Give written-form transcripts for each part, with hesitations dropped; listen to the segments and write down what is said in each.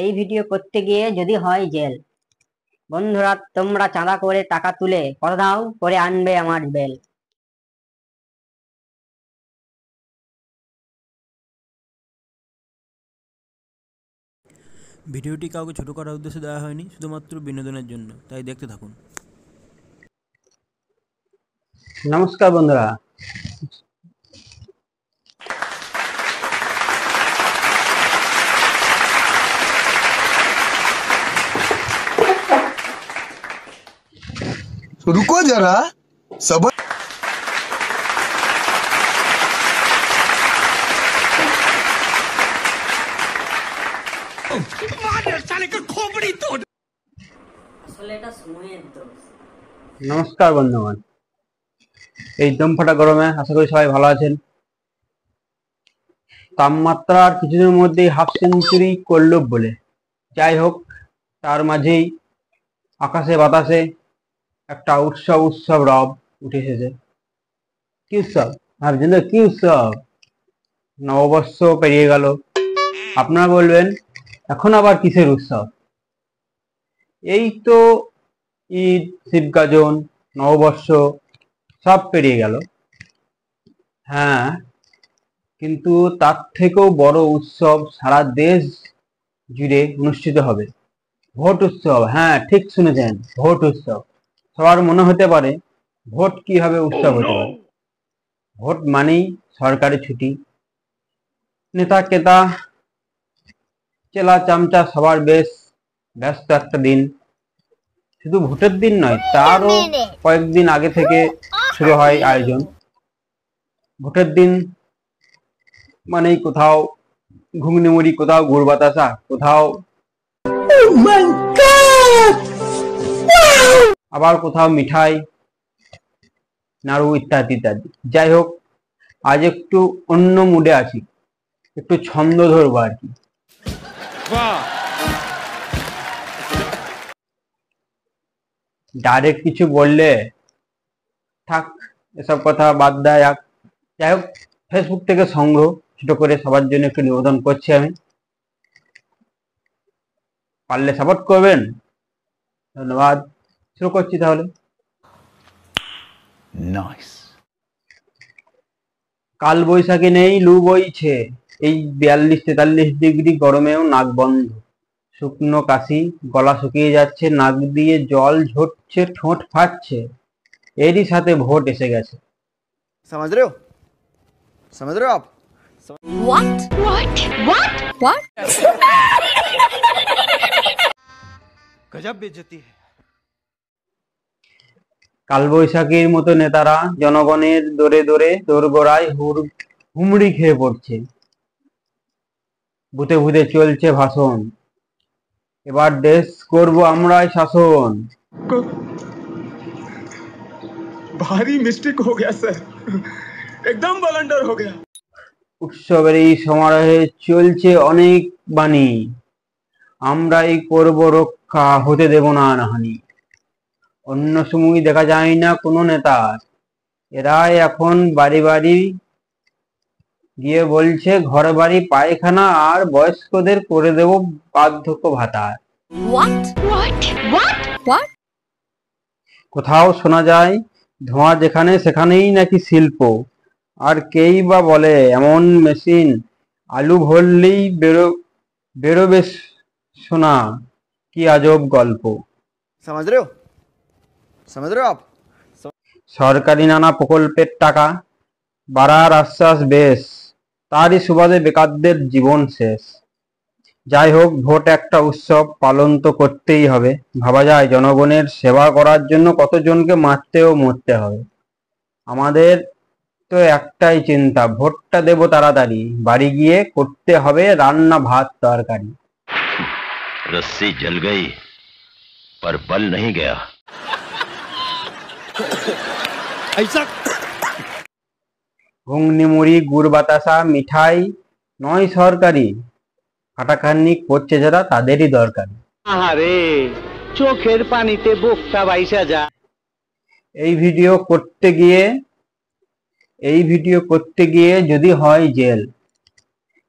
এই ভিডিও করতে গিয়ে যদি হয় জেল। বন্ধুরা, তোমরা চাঁদা করে টাকা তুলে কথা দাও, করে আনবে আমার বেল। ভিডিওটি কাউকে ছোট করার উদ্দেশ্যে দেওয়া হয়নি, শুধুমাত্র বিনোদনের জন্য, তাই দেখতে থাকুন। নমস্কার বন্ধুরা, रुको जरा सबर। নমস্কার বন্ধুগণ, এই দম ফাটা গরমে আশা করি সবাই ভালো আছেন। তাপমাত্রার কিছুদিনের মধ্যেই হাফ সেঞ্চুরি করলো বলে, যাই হোক, তার মাঝেই আকাশে বাতাসে একটা উৎসব রব উঠে এসেছে। কি উৎসব ভাবছেন? তো কি উৎসব? নববর্ষ পেরিয়ে গেল। আপনারা বলবেন এখন আবার কিসের উৎসব? এই তো ঈদ, শিবগাজন, নববর্ষ সব পেরিয়ে গেল। হ্যাঁ, কিন্তু তার থেকেও বড় উৎসব সারা দেশ জুড়ে অনুষ্ঠিত হবে, ভোট উৎসব। হ্যাঁ, ঠিক শুনেছেন, ভোট উৎসব। সবার মনে হতে পারে ভোট কিভাবে উৎসব হতে পারে। ভোট মানেই সরকারি ছুটি, নেতা কেতা চেলা চামচা সবার বেশ ব্যস্ত একটা দিন। শুধু ভোটের দিন নয়, তারও কয়েকদিন আগে থেকে শুরু হয় আয়োজন। ভোটের দিন মানেই কোথাও ঘুগনি মুড়ি, কোথাও গুড় বাতাসা, কোথাও আবার কোথাও মিঠাই, নাড়ু ইত্যাদি ইত্যাদি। যাই হোক, আজ একটু অন্য মুডে আছি, একটু ছন্দ ধরবো আর কি। ডাইরেক্ট কিছু বললে থাক, এসব কথা বাদ দেয়া যাক। যাই হোক, ফেসবুক থেকে সংগ্রহ ছোট করে সবার জন্য একটু নিবেদন করছি আমি, পারলে সাপোর্ট করবেন। ধন্যবাদ। শুরু করছি তাহলে। नाइस। কাল বৈশাখী নেই, লু বইছে। এই 42-43 ডিগ্রি গরমেও নাক বন্ধ, শুকনো কাশি, গলা শুকিয়ে যাচ্ছে, নাক দিয়ে জল ঝরছে, ঠোঁট ফাটছে। এরই সাথে ভোট এসে গেছে। समझ रहे हो? समझ रहे हो आप? What? गजब बेइज्जती है। কালবৈশাখীর মতো নেতারা জনগণের দোরে দোরে দোরগোড়ায় হুমড়ি খেয়ে পড়ছে। ভূতে ভূতে চলছে ভাষণ, এবার দেশ করব আমরাই শাসন। भारी मिस्टेक हो गया सर, एकदम ब्लंडर हो गया। উৎসবের এই সমারোহে চলছে অনেক বাণী, আমরাই করব রক্ষা, হতে দেব না হানি। অন্য সময় দেখা যায় না কোনো নেতার, এরাই এখন বাড়ি বাড়ি গিয়ে বলছে ঘর বাড়ি পায়খানা, আর বয়স্কদের করে দেব বার্ধক্য ভাতা। What? কোথাও শোনা যায় ধোঁয়া যেখানে সেখানেই নাকি শিল্প, আর কেই বা বলে এমন মেশিন আলু ভরলেই বেরোবে সোনা। কি আজব গল্প। समझ रहे हो? समझ रहे हो आप? সরকারি নানা প্রকল্পের টাকা বাড়ার আশ্বাস বেশ, তারই সুবাদে বেকারদের জীবন শেষ। যাই হোক, ভোট একটা উৎসব, পালন তো করতেই হবে। ভাবা যায় জনগণের সেবা করার জন্য কতজনকে মারতে ও মরতে হবে। আমাদের তো একটাই চিন্তা, ভোটটা দেব তাড়াতাড়ি, বাড়ি গিয়ে করতে হবে রান্না ভাত তরকারি। रस्सी जल गई पर बल नहीं गया। ऐसा ঘুগনি মুড়ি, গুড় বাতাসা, মিঠাই নয় সরকারি, খাটাখাটনি করছে যারা তাদেরই দরকার। আরে চোখের পানিতে বোকটা বাইসা যায়। এই ভিডিও করতে গিয়ে যদি হয় জেল।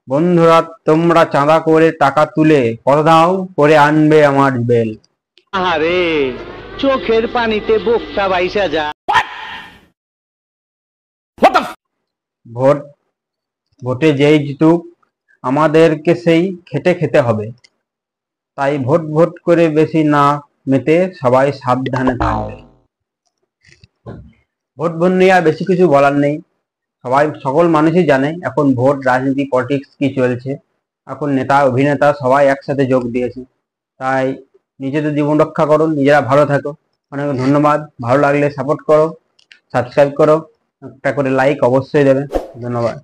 বন্ধুরা তোমরা চাঁদা করে টাকা তুলে কথা দাও করে আনবে আমার বেল। আরে চোখের পানিতে বোকটা বাইসা যা। ভোট ভোটে যেই জিতুক আমাদেরকে সেই খেটে খেতে হবে, তাই ভোট ভোট করে বেশি না মেতে সবাই সাবধানে থাকবে। ভোট নিয়ে আর বেশি কিছু বলার নেই, সকল মানুষই জানে এখন ভোট, রাজনীতি, পলিটিক্স কি চলছে। এখন নেতা অভিনেতা সবাই একসাথে যোগ দিয়েছে, তাই নিজেদের জীবন রক্ষা করো, নিজেরা ভালো থাকো। অনেক ধন্যবাদ। ভালো লাগলে সাপোর্ট করো, সাবস্ক্রাইব করো, একটা করে লাইক অবশ্যই দেবে। ধন্যবাদ।